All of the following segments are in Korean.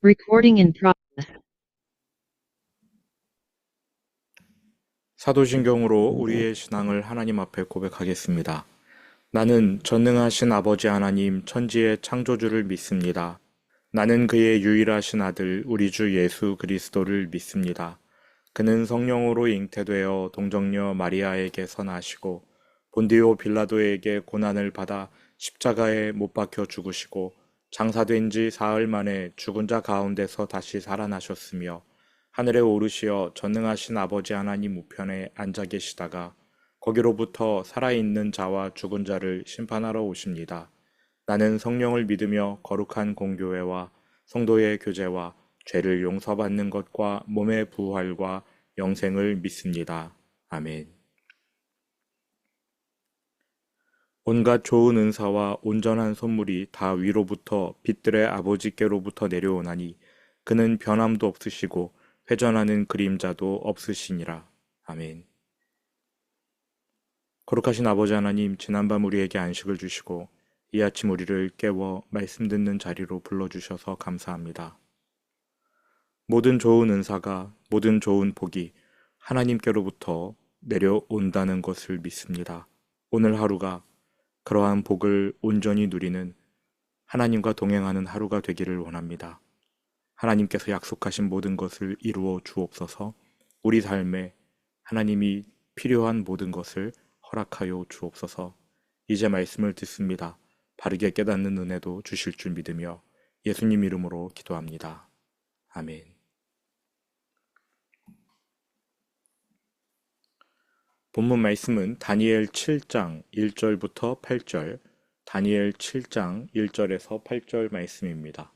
Recording in progress. 사도신경으로 우리의 신앙을 하나님 앞에 고백하겠습니다. 나는 전능하신 아버지 하나님 천지의 창조주를 믿습니다. 나는 그의 유일하신 아들 우리 주 예수 그리스도를 믿습니다. 그는 성령으로 잉태되어 동정녀 마리아에게서 나시고 본디오 빌라도에게 고난을 받아 십자가에 못 박혀 죽으시고 장사된 지 사흘 만에 죽은 자 가운데서 다시 살아나셨으며 하늘에 오르시어 전능하신 아버지 하나님 우편에 앉아 계시다가 거기로부터 살아있는 자와 죽은 자를 심판하러 오십니다. 나는 성령을 믿으며 거룩한 공교회와 성도의 교제와 죄를 용서받는 것과 몸의 부활과 영생을 믿습니다. 아멘. 온갖 좋은 은사와 온전한 선물이 다 위로부터 빛들의 아버지께로부터 내려오나니 그는 변함도 없으시고 회전하는 그림자도 없으시니라. 아멘. 거룩하신 아버지 하나님, 지난밤 우리에게 안식을 주시고 이 아침 우리를 깨워 말씀 듣는 자리로 불러주셔서 감사합니다. 모든 좋은 은사가, 모든 좋은 복이 하나님께로부터 내려온다는 것을 믿습니다. 오늘 하루가 그러한 복을 온전히 누리는 하나님과 동행하는 하루가 되기를 원합니다. 하나님께서 약속하신 모든 것을 이루어 주옵소서. 우리 삶에 하나님이 필요한 모든 것을 허락하여 주옵소서. 이제 말씀을 듣습니다. 바르게 깨닫는 은혜도 주실 줄 믿으며 예수님 이름으로 기도합니다. 아멘. 본문 말씀은 다니엘 7장 1절부터 8절, 다니엘 7장 1절에서 8절 말씀입니다.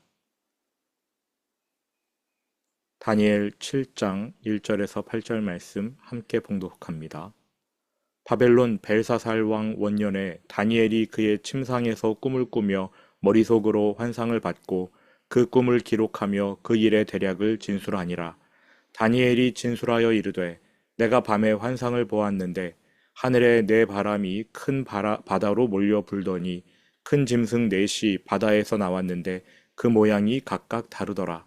다니엘 7장 1절에서 8절 말씀 함께 봉독합니다. 바벨론 벨사살 왕 원년에 다니엘이 그의 침상에서 꿈을 꾸며 머릿속으로 환상을 받고 그 꿈을 기록하며 그 일의 대략을 진술하니라. 다니엘이 진술하여 이르되 내가 밤에 환상을 보았는데 하늘에 네 바람이 큰 바다로 몰려 불더니 큰 짐승 넷이 바다에서 나왔는데 그 모양이 각각 다르더라.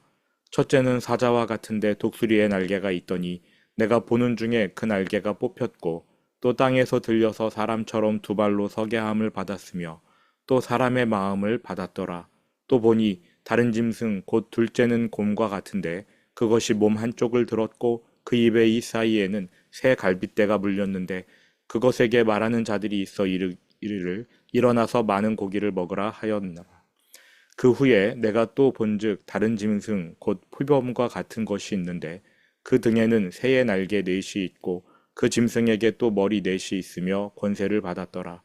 첫째는 사자와 같은데 독수리의 날개가 있더니 내가 보는 중에 그 날개가 뽑혔고 또 땅에서 들려서 사람처럼 두 발로 서게 함을 받았으며 또 사람의 마음을 받았더라. 또 보니 다른 짐승 곧 둘째는 곰과 같은데 그것이 몸 한쪽을 들었고 그 입의 이 사이에는 새 갈빗대가 물렸는데 그것에게 말하는 자들이 있어 이르를 일어나서 많은 고기를 먹으라 하였노라. 그 후에 내가 또 본즉 다른 짐승 곧 표범과 같은 것이 있는데 그 등에는 새의 날개 넷이 있고 그 짐승에게 또 머리 넷이 있으며 권세를 받았더라.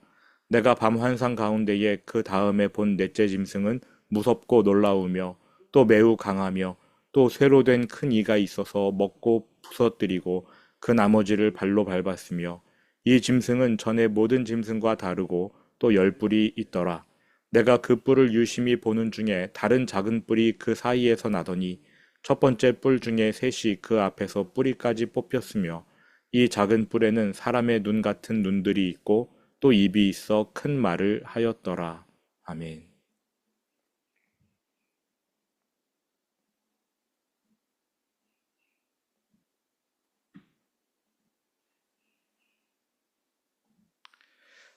내가 밤 환상 가운데에 그 다음에 본 넷째 짐승은 무섭고 놀라우며 또 매우 강하며 또 쇠로 된 큰 이가 있어서 먹고 부서뜨리고 그 나머지를 발로 밟았으며 이 짐승은 전에 모든 짐승과 다르고 또 열 뿔이 있더라. 내가 그 뿔을 유심히 보는 중에 다른 작은 뿔이 그 사이에서 나더니 첫 번째 뿔 중에 셋이 그 앞에서 뿌리까지 뽑혔으며 이 작은 뿔에는 사람의 눈 같은 눈들이 있고 또 입이 있어 큰 말을 하였더라. 아멘.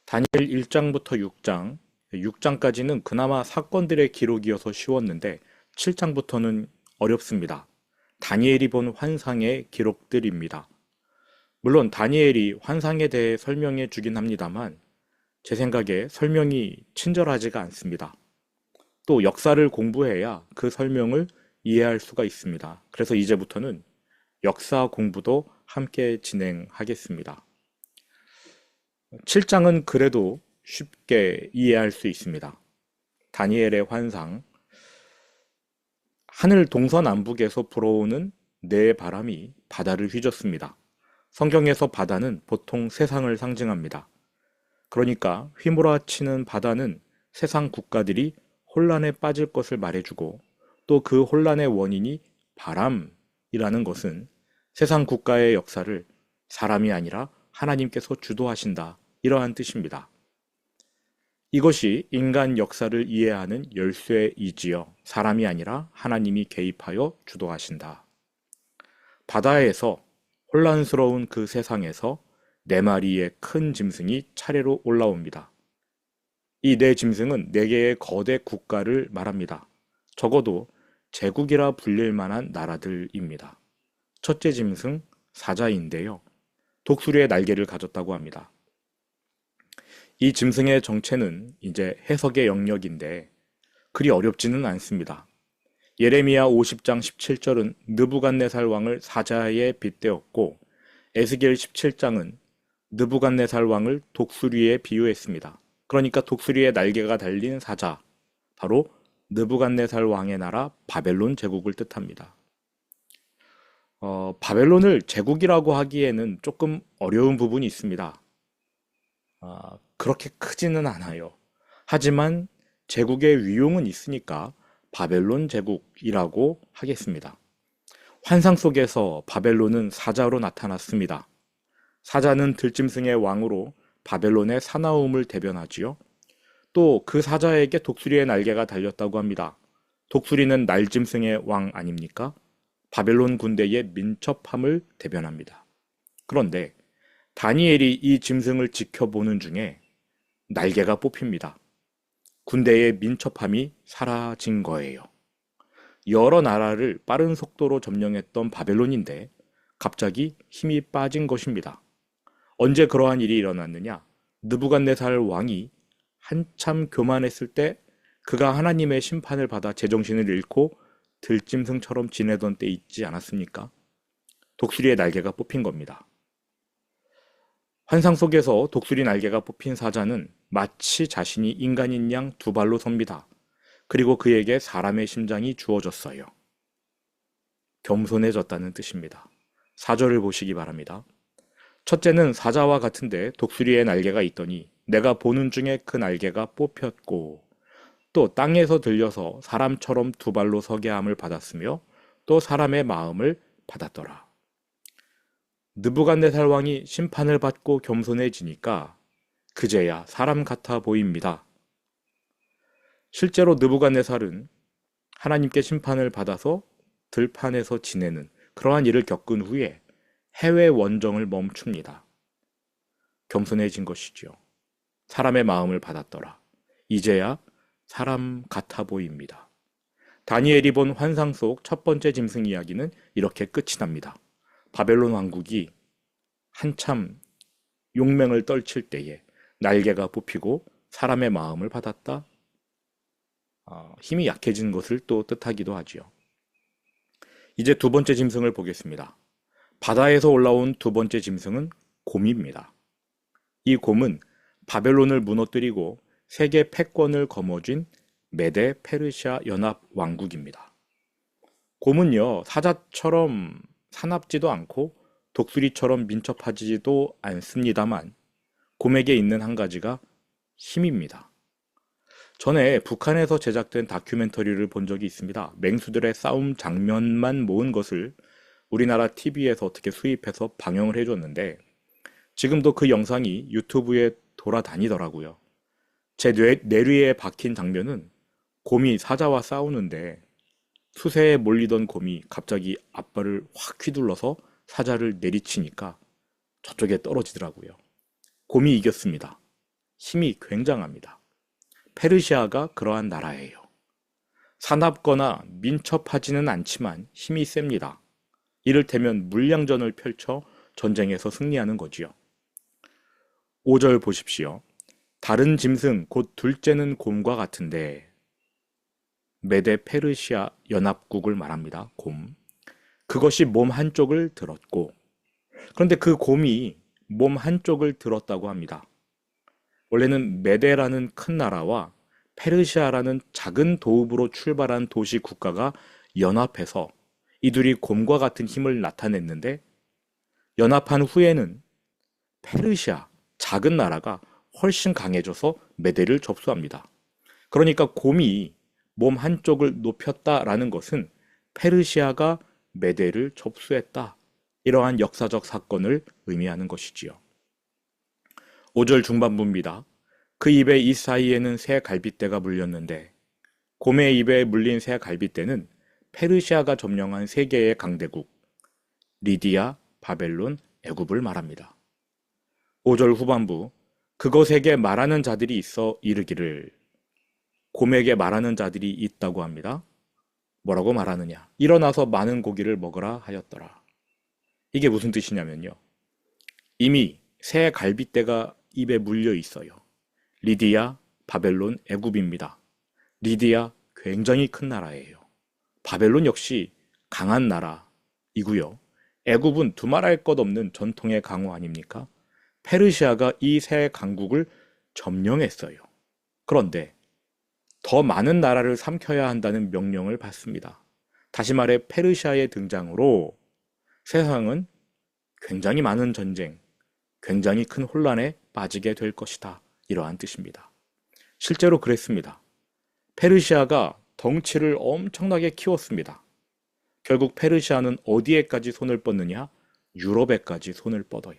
다니엘 1장부터 6장, 6장까지는 그나마 사건들의 기록이어서 쉬웠는데 7장부터는 어렵습니다. 다니엘이 본 환상의 기록들입니다. 물론 다니엘이 환상에 대해 설명해 주긴 합니다만 제 생각에 설명이 친절하지가 않습니다. 또 역사를 공부해야 그 설명을 이해할 수가 있습니다. 그래서 이제부터는 역사 공부도 함께 진행하겠습니다. 7장은 그래도 쉽게 이해할 수 있습니다. 다니엘의 환상, 하늘 동서남북에서 불어오는 네 바람이 바다를 휘젓습니다. 성경에서 바다는 보통 세상을 상징합니다. 그러니까 휘몰아치는 바다는 세상 국가들이 혼란에 빠질 것을 말해주고 또 그 혼란의 원인이 바람이라는 것은 세상 국가의 역사를 사람이 아니라 하나님께서 주도하신다. 이러한 뜻입니다. 이것이 인간 역사를 이해하는 열쇠이지요. 사람이 아니라 하나님이 개입하여 주도하신다. 바다에서 혼란스러운 그 세상에서 네 마리의 큰 짐승이 차례로 올라옵니다. 이 네 짐승은 네 개의 거대 국가를 말합니다. 적어도 제국이라 불릴 만한 나라들입니다. 첫째 짐승 사자인데요. 독수리의 날개를 가졌다고 합니다. 이 짐승의 정체는 이제 해석의 영역인데 그리 어렵지는 않습니다. 예레미야 50장 17절은 느부갓네살 왕을 사자에 빗대었고 에스겔 17장은 느부갓네살 왕을 독수리에 비유했습니다. 그러니까 독수리의 날개가 달린 사자, 바로 느부갓네살 왕의 나라 바벨론 제국을 뜻합니다. 바벨론을 제국이라고 하기에는 조금 어려운 부분이 있습니다. 그렇게 크지는 않아요. 하지만 제국의 위용은 있으니까 바벨론 제국이라고 하겠습니다. 환상 속에서 바벨론은 사자로 나타났습니다. 사자는 들짐승의 왕으로 바벨론의 사나움을 대변하지요. 또 그 사자에게 독수리의 날개가 달렸다고 합니다. 독수리는 날짐승의 왕 아닙니까? 바벨론 군대의 민첩함을 대변합니다. 그런데 다니엘이 이 짐승을 지켜보는 중에 날개가 뽑힙니다. 군대의 민첩함이 사라진 거예요. 여러 나라를 빠른 속도로 점령했던 바벨론인데 갑자기 힘이 빠진 것입니다. 언제 그러한 일이 일어났느냐? 느부갓네살 왕이 한참 교만했을 때 그가 하나님의 심판을 받아 제정신을 잃고 들짐승처럼 지내던 때 있지 않았습니까? 독수리의 날개가 뽑힌 겁니다. 환상 속에서 독수리 날개가 뽑힌 사자는 마치 자신이 인간인 양 두 발로 섭니다. 그리고 그에게 사람의 심장이 주어졌어요. 겸손해졌다는 뜻입니다. 4절을 보시기 바랍니다. 첫째는 사자와 같은데 독수리의 날개가 있더니 내가 보는 중에 그 날개가 뽑혔고 또 땅에서 들려서 사람처럼 두 발로 서게 함을 받았으며 또 사람의 마음을 받았더라. 느부갓네살 왕이 심판을 받고 겸손해지니까 그제야 사람 같아 보입니다. 실제로 느부갓네살은 하나님께 심판을 받아서 들판에서 지내는 그러한 일을 겪은 후에 해외 원정을 멈춥니다. 겸손해진 것이죠. 사람의 마음을 받았더라. 이제야 사람 같아 보입니다. 다니엘이 본 환상 속 첫 번째 짐승 이야기는 이렇게 끝이 납니다. 바벨론 왕국이 한참 용맹을 떨칠 때에 날개가 뽑히고 사람의 마음을 받았다. 힘이 약해진 것을 또 뜻하기도 하지요. 이제 두 번째 짐승을 보겠습니다. 바다에서 올라온 두 번째 짐승은 곰입니다. 이 곰은 바벨론을 무너뜨리고 세계 패권을 거머쥔 메데 페르시아 연합 왕국입니다. 곰은요, 사자처럼 사납지도 않고 독수리처럼 민첩하지도 않습니다만 곰에게 있는 한 가지가 힘입니다. 전에 북한에서 제작된 다큐멘터리를 본 적이 있습니다. 맹수들의 싸움 장면만 모은 것을 우리나라 TV에서 어떻게 수입해서 방영을 해줬는데 지금도 그 영상이 유튜브에 돌아다니더라고요. 제 내뇌에 박힌 장면은 곰이 사자와 싸우는데 수세에 몰리던 곰이 갑자기 앞발을 확 휘둘러서 사자를 내리치니까 저쪽에 떨어지더라고요. 곰이 이겼습니다. 힘이 굉장합니다. 페르시아가 그러한 나라예요. 사납거나 민첩하지는 않지만 힘이 셉니다. 이를테면 물량전을 펼쳐 전쟁에서 승리하는 거지요. 5절 보십시오. 다른 짐승 곧 둘째는 곰과 같은데 메데 페르시아 연합국을 말합니다. 곰. 그것이 몸 한쪽을 들었고 그런데 그 곰이 몸 한쪽을 들었다고 합니다. 원래는 메데라는 큰 나라와 페르시아라는 작은 도읍으로 출발한 도시 국가가 연합해서 이들이 곰과 같은 힘을 나타냈는데 연합한 후에는 페르시아, 작은 나라가 훨씬 강해져서 메데를 접수합니다. 그러니까 곰이 몸 한쪽을 높였다라는 것은 페르시아가 메데를 접수했다. 이러한 역사적 사건을 의미하는 것이지요. 5절 중반부입니다. 그 입에 이 사이에는 새 갈빗대가 물렸는데 곰의 입에 물린 새 갈빗대는 페르시아가 점령한 세 개의 강대국 리디아, 바벨론, 애굽을 말합니다. 5절 후반부 그것에게 말하는 자들이 있어 이르기를 곰에게 말하는 자들이 있다고 합니다. 뭐라고 말하느냐? 일어나서 많은 고기를 먹으라 하였더라. 이게 무슨 뜻이냐면요. 이미 새 갈빗대가 입에 물려 있어요. 리디아, 바벨론, 애굽입니다. 리디아 굉장히 큰 나라예요. 바벨론 역시 강한 나라이고요. 애굽은 두말할 것 없는 전통의 강호 아닙니까? 페르시아가 이 세 강국을 점령했어요. 그런데 더 많은 나라를 삼켜야 한다는 명령을 받습니다. 다시 말해 페르시아의 등장으로 세상은 굉장히 많은 전쟁, 굉장히 큰 혼란에 빠지게 될 것이다. 이러한 뜻입니다. 실제로 그랬습니다. 페르시아가 덩치를 엄청나게 키웠습니다. 결국 페르시아는 어디에까지 손을 뻗느냐? 유럽에까지 손을 뻗어요.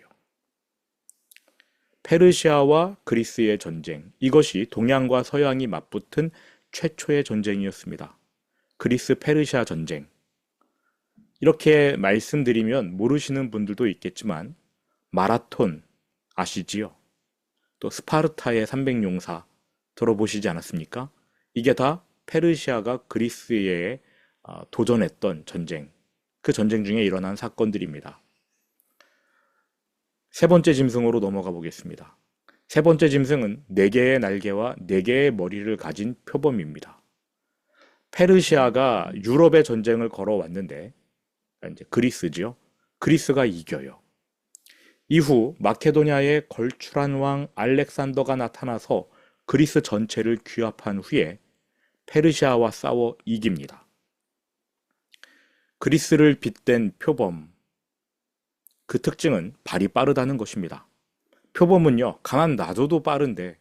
페르시아와 그리스의 전쟁, 이것이 동양과 서양이 맞붙은 최초의 전쟁이었습니다. 그리스 페르시아 전쟁. 이렇게 말씀드리면 모르시는 분들도 있겠지만 마라톤 아시지요? 또 스파르타의 300용사 들어보시지 않았습니까? 이게 다 페르시아가 그리스에 도전했던 전쟁, 그 전쟁 중에 일어난 사건들입니다. 세 번째 짐승으로 넘어가 보겠습니다. 세 번째 짐승은 4개의 날개와 4개의 머리를 가진 표범입니다. 페르시아가 유럽의 전쟁을 걸어왔는데 이제 그리스지요. 그리스가 이겨요. 이후 마케도니아의 걸출한 왕 알렉산더가 나타나서 그리스 전체를 규합한 후에 페르시아와 싸워 이깁니다. 그리스를 빗댄 표범, 그 특징은 발이 빠르다는 것입니다. 표범은요, 가만 놔둬도 빠른데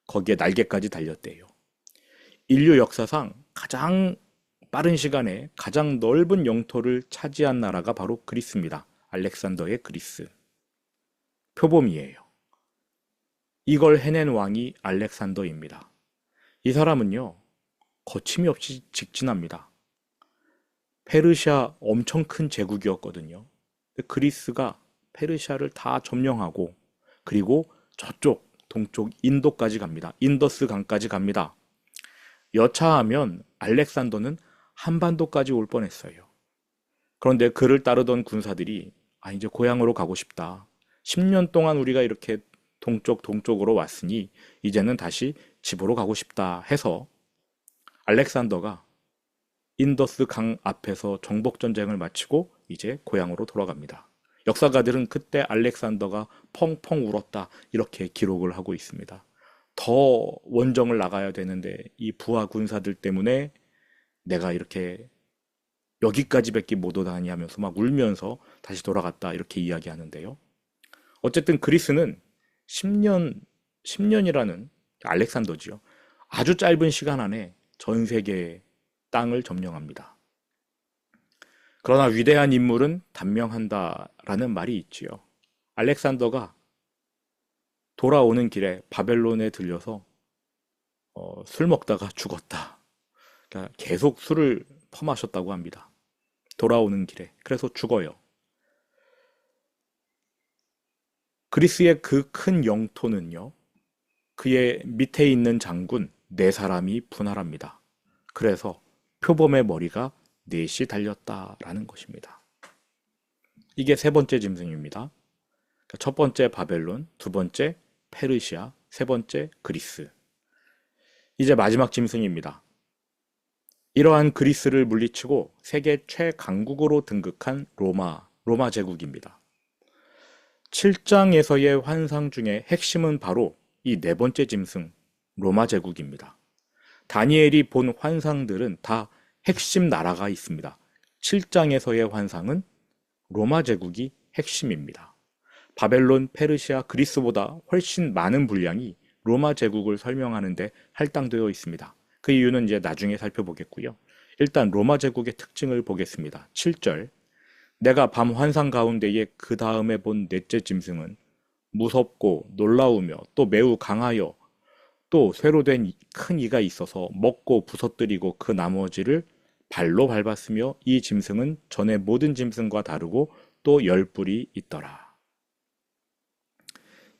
거기에 날개까지 달렸대요. 인류 역사상 가장 빠른 시간에 가장 넓은 영토를 차지한 나라가 바로 그리스입니다. 알렉산더의 그리스. 표범이에요. 이걸 해낸 왕이 알렉산더입니다. 이 사람은요, 거침이 없이 직진합니다. 페르시아 엄청 큰 제국이었거든요. 그리스가 페르시아를 다 점령하고 그리고 저쪽 동쪽 인도까지 갑니다. 인더스 강까지 갑니다. 여차하면 알렉산더는 한반도까지 올 뻔했어요. 그런데 그를 따르던 군사들이 이제 고향으로 가고 싶다. 10년 동안 우리가 이렇게 동쪽으로 왔으니 이제는 다시 집으로 가고 싶다 해서 알렉산더가 인더스 강 앞에서 정복전쟁을 마치고 이제 고향으로 돌아갑니다. 역사가들은 그때 알렉산더가 펑펑 울었다 이렇게 기록을 하고 있습니다. 더 원정을 나가야 되는데 이 부하 군사들 때문에 내가 이렇게 여기까지밖에 못 오다니 하면서 막 울면서 다시 돌아갔다 이렇게 이야기하는데요. 어쨌든 그리스는 10년이라는 알렉산더지요. 아주 짧은 시간 안에 전 세계의 땅을 점령합니다. 그러나 위대한 인물은 단명한다라는 말이 있지요. 알렉산더가 돌아오는 길에 바벨론에 들려서 술 먹다가 죽었다. 그러니까 계속 술을 퍼마셨다고 합니다. 돌아오는 길에. 그래서 죽어요. 그리스의 그 큰 영토는요. 그의 밑에 있는 장군 4사람이 분할합니다. 그래서 표범의 머리가 4이 달렸다라는 것입니다. 이게 세 번째 짐승입니다. 첫 번째 바벨론, 두 번째 페르시아, 세 번째 그리스. 이제 마지막 짐승입니다. 이러한 그리스를 물리치고 세계 최강국으로 등극한 로마 제국입니다. 7장에서의 환상 중에 핵심은 바로 이 네 번째 짐승, 로마 제국입니다. 다니엘이 본 환상들은 다 핵심 나라가 있습니다. 7장에서의 환상은 로마 제국이 핵심입니다. 바벨론, 페르시아, 그리스보다 훨씬 많은 분량이 로마 제국을 설명하는데 할당되어 있습니다. 그 이유는 이제 나중에 살펴보겠고요. 일단 로마 제국의 특징을 보겠습니다. 7절. 내가 밤 환상 가운데에 그 다음에 본 넷째 짐승은 무섭고 놀라우며 또 매우 강하여 또 쇠로 된 큰 이가 있어서 먹고 부서뜨리고 그 나머지를 발로 밟았으며 이 짐승은 전에 모든 짐승과 다르고 또 열 뿔이 있더라.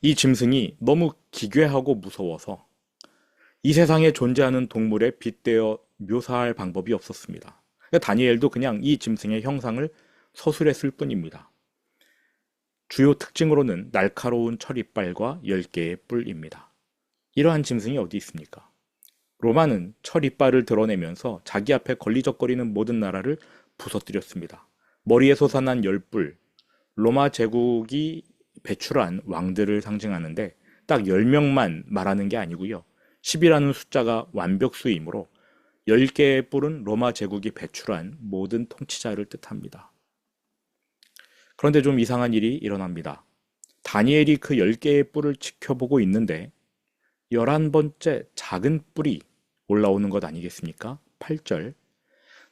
이 짐승이 너무 기괴하고 무서워서 이 세상에 존재하는 동물에 빗대어 묘사할 방법이 없었습니다. 다니엘도 그냥 이 짐승의 형상을 서술했을 뿐입니다. 주요 특징으로는 날카로운 철이빨과 10개의 뿔입니다. 이러한 짐승이 어디 있습니까? 로마는 철이빨을 드러내면서 자기 앞에 걸리적거리는 모든 나라를 부서뜨렸습니다. 머리에 솟아난 10뿔, 로마 제국이 배출한 왕들을 상징하는데 딱 10명만 말하는 게 아니고요. 10이라는 숫자가 완벽수이므로 10개의 뿔은 로마 제국이 배출한 모든 통치자를 뜻합니다. 그런데 좀 이상한 일이 일어납니다. 다니엘이 그 10개의 뿔을 지켜보고 있는데 11번째 작은 뿔이 올라오는 것 아니겠습니까? 8절.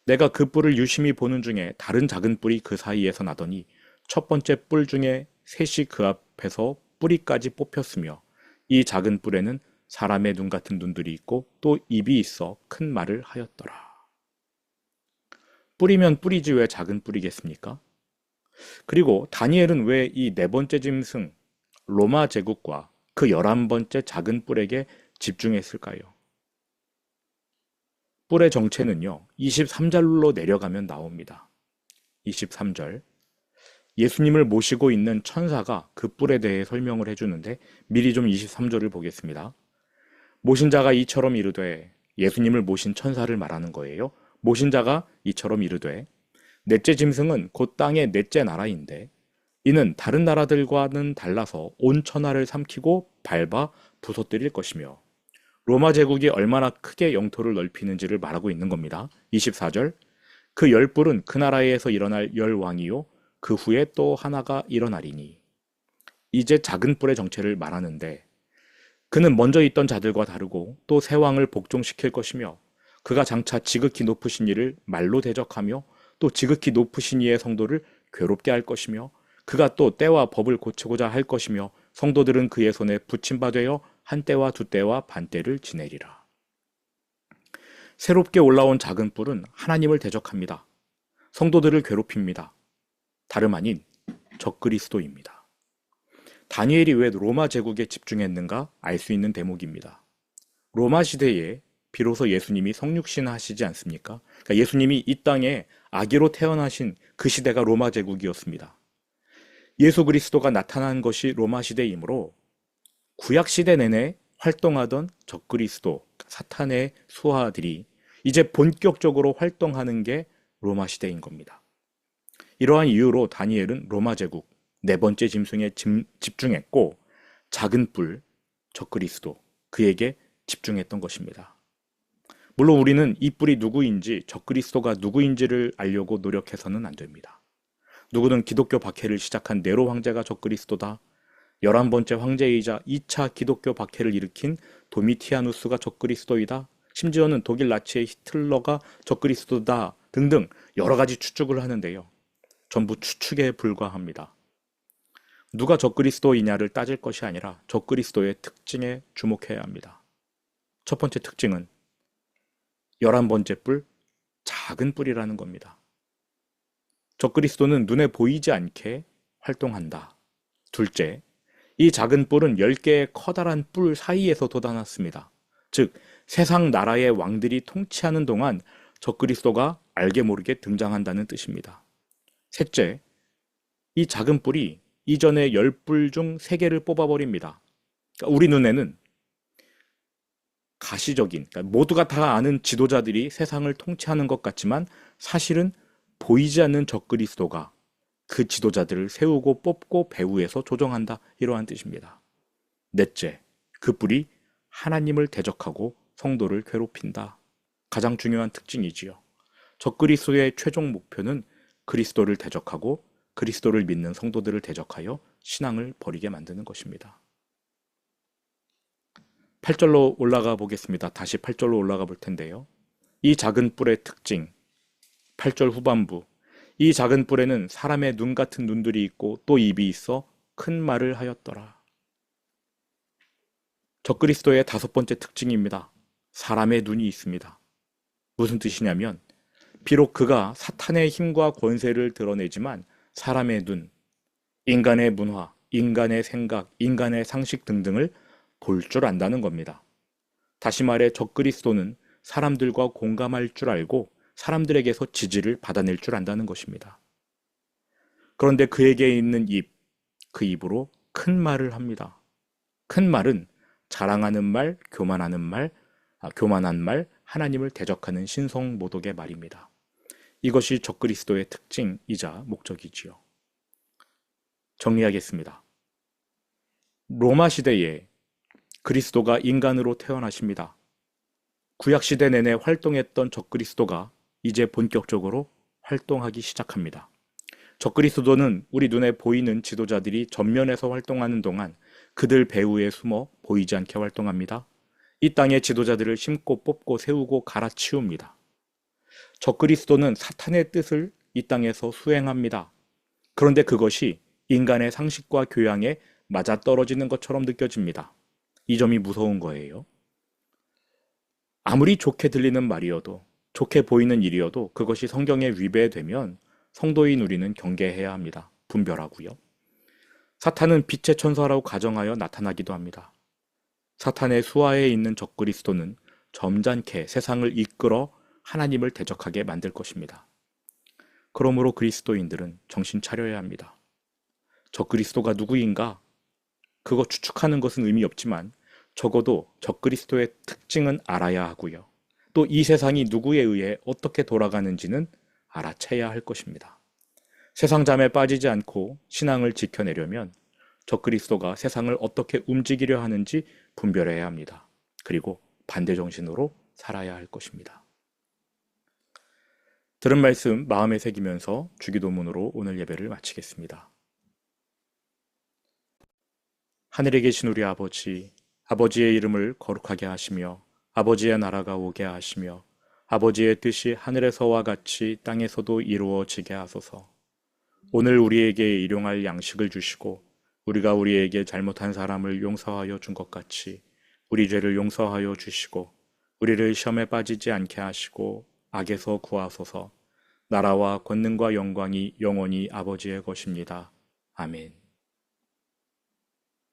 내가 그 뿔을 유심히 보는 중에 다른 작은 뿔이 그 사이에서 나더니 첫 번째 뿔 중에 셋이 그 앞에서 뿌리까지 뽑혔으며 이 작은 뿔에는 사람의 눈 같은 눈들이 있고 또 입이 있어 큰 말을 하였더라. 뿔이면 뿔이지 왜 작은 뿔이겠습니까? 그리고 다니엘은 왜 이 네 번째 짐승 로마 제국과 그 11번째 작은 뿔에게 집중했을까요? 뿔의 정체는요, 23절로 내려가면 나옵니다. 23절. 예수님을 모시고 있는 천사가 그 뿔에 대해 설명을 해주는데 미리 좀 23절을 보겠습니다. 모신 자가 이처럼 이르되, 예수님을 모신 천사를 말하는 거예요. 모신 자가 이처럼 이르되, 넷째 짐승은 곧 땅의 넷째 나라인데 이는 다른 나라들과는 달라서 온 천하를 삼키고 밟아 부서뜨릴 것이며 로마 제국이 얼마나 크게 영토를 넓히는지를 말하고 있는 겁니다. 24절. 그 10뿔은 그 나라에서 일어날 10왕이요 그 후에 또 하나가 일어나리니. 이제 작은 뿔의 정체를 말하는데 그는 먼저 있던 자들과 다르고 또 새 왕을 복종시킬 것이며 그가 장차 지극히 높으신 이를 말로 대적하며 또 지극히 높으신 이의 성도를 괴롭게 할 것이며 그가 또 때와 법을 고치고자 할 것이며 성도들은 그의 손에 붙임바 되어 한 때와 두 때와 반 때를 지내리라. 새롭게 올라온 작은 뿔은 하나님을 대적합니다. 성도들을 괴롭힙니다. 다름 아닌 적그리스도입니다. 다니엘이 왜 로마 제국에 집중했는가 알 수 있는 대목입니다. 로마 시대에 비로소 예수님이 성육신 하시지 않습니까? 그러니까 예수님이 이 땅에 아기로 태어나신 그 시대가 로마 제국이었습니다. 예수 그리스도가 나타난 것이 로마 시대이므로 구약 시대 내내 활동하던 적그리스도, 사탄의 수하들이 이제 본격적으로 활동하는 게 로마 시대인 겁니다. 이러한 이유로 다니엘은 로마 제국 네 번째 짐승에 집중했고 작은 뿔, 적그리스도, 그에게 집중했던 것입니다. 물론 우리는 이 뿔이 누구인지 적그리스도가 누구인지를 알려고 노력해서는 안 됩니다. 누구는 기독교 박해를 시작한 네로 황제가 적그리스도다. 11번째 황제이자 2차 기독교 박해를 일으킨 도미티아누스가 적그리스도이다. 심지어는 독일 나치의 히틀러가 적그리스도다 등등 여러 가지 추측을 하는데요. 전부 추측에 불과합니다. 누가 적그리스도이냐를 따질 것이 아니라 적그리스도의 특징에 주목해야 합니다. 첫 번째 특징은 11번째 뿔, 작은 뿔이라는 겁니다. 적그리스도는 눈에 보이지 않게 활동한다. 둘째, 이 작은 뿔은 10개의 커다란 뿔 사이에서 돋아났습니다. 즉, 세상 나라의 왕들이 통치하는 동안 적그리스도가 알게 모르게 등장한다는 뜻입니다. 셋째, 이 작은 뿔이 이전의 10뿔 중 3개를 뽑아버립니다. 그러니까 우리 눈에는 가시적인, 그러니까 모두가 다 아는 지도자들이 세상을 통치하는 것 같지만 사실은 보이지 않는 적그리스도가 그 지도자들을 세우고 뽑고 배후에서 조정한다. 이러한 뜻입니다. 넷째, 그 뿔이 하나님을 대적하고 성도를 괴롭힌다. 가장 중요한 특징이지요. 적그리스도의 최종 목표는 그리스도를 대적하고 그리스도를 믿는 성도들을 대적하여 신앙을 버리게 만드는 것입니다. 8절로 올라가 보겠습니다. 다시 8절로 올라가 볼 텐데요. 이 작은 뿔의 특징, 8절 후반부. 이 작은 뿔에는 사람의 눈 같은 눈들이 있고 또 입이 있어 큰 말을 하였더라. 적그리스도의 다섯 번째 특징입니다. 사람의 눈이 있습니다. 무슨 뜻이냐면 비록 그가 사탄의 힘과 권세를 드러내지만 사람의 눈, 인간의 문화, 인간의 생각, 인간의 상식 등등을 볼 줄 안다는 겁니다. 다시 말해 적그리스도는 사람들과 공감할 줄 알고 사람들에게서 지지를 받아낼 줄 안다는 것입니다. 그런데 그에게 있는 입, 그 입으로 큰 말을 합니다. 큰 말은 자랑하는 말, 교만한 말, 하나님을 대적하는 신성모독의 말입니다. 이것이 적그리스도의 특징이자 목적이지요. 정리하겠습니다. 로마 시대에 그리스도가 인간으로 태어나십니다. 구약시대 내내 활동했던 적그리스도가 이제 본격적으로 활동하기 시작합니다. 적그리스도는 우리 눈에 보이는 지도자들이 전면에서 활동하는 동안 그들 배후에 숨어 보이지 않게 활동합니다. 이 땅의 지도자들을 심고 뽑고 세우고 갈아치웁니다. 적그리스도는 사탄의 뜻을 이 땅에서 수행합니다. 그런데 그것이 인간의 상식과 교양에 맞아떨어지는 것처럼 느껴집니다. 이 점이 무서운 거예요. 아무리 좋게 들리는 말이어도, 좋게 보이는 일이어도 그것이 성경에 위배되면 성도인 우리는 경계해야 합니다. 분별하고요. 사탄은 빛의 천사라고 가정하여 나타나기도 합니다. 사탄의 수하에 있는 적그리스도는 점잖게 세상을 이끌어 하나님을 대적하게 만들 것입니다. 그러므로 그리스도인들은 정신 차려야 합니다. 적그리스도가 누구인가? 그거 추측하는 것은 의미 없지만 적어도 적그리스도의 특징은 알아야 하고요. 또 이 세상이 누구에 의해 어떻게 돌아가는지는 알아채야 할 것입니다. 세상 잠에 빠지지 않고 신앙을 지켜내려면 적그리스도가 세상을 어떻게 움직이려 하는지 분별해야 합니다. 그리고 반대 정신으로 살아야 할 것입니다. 들은 말씀 마음에 새기면서 주기도문으로 오늘 예배를 마치겠습니다. 하늘에 계신 우리 아버지, 아버지의 이름을 거룩하게 하시며 아버지의 나라가 오게 하시며 아버지의 뜻이 하늘에서와 같이 땅에서도 이루어지게 하소서. 오늘 우리에게 일용할 양식을 주시고 우리가 우리에게 잘못한 사람을 용서하여 준 것 같이 우리 죄를 용서하여 주시고 우리를 시험에 빠지지 않게 하시고 악에서 구하소서. 나라와 권능과 영광이 영원히 아버지의 것입니다. 아멘.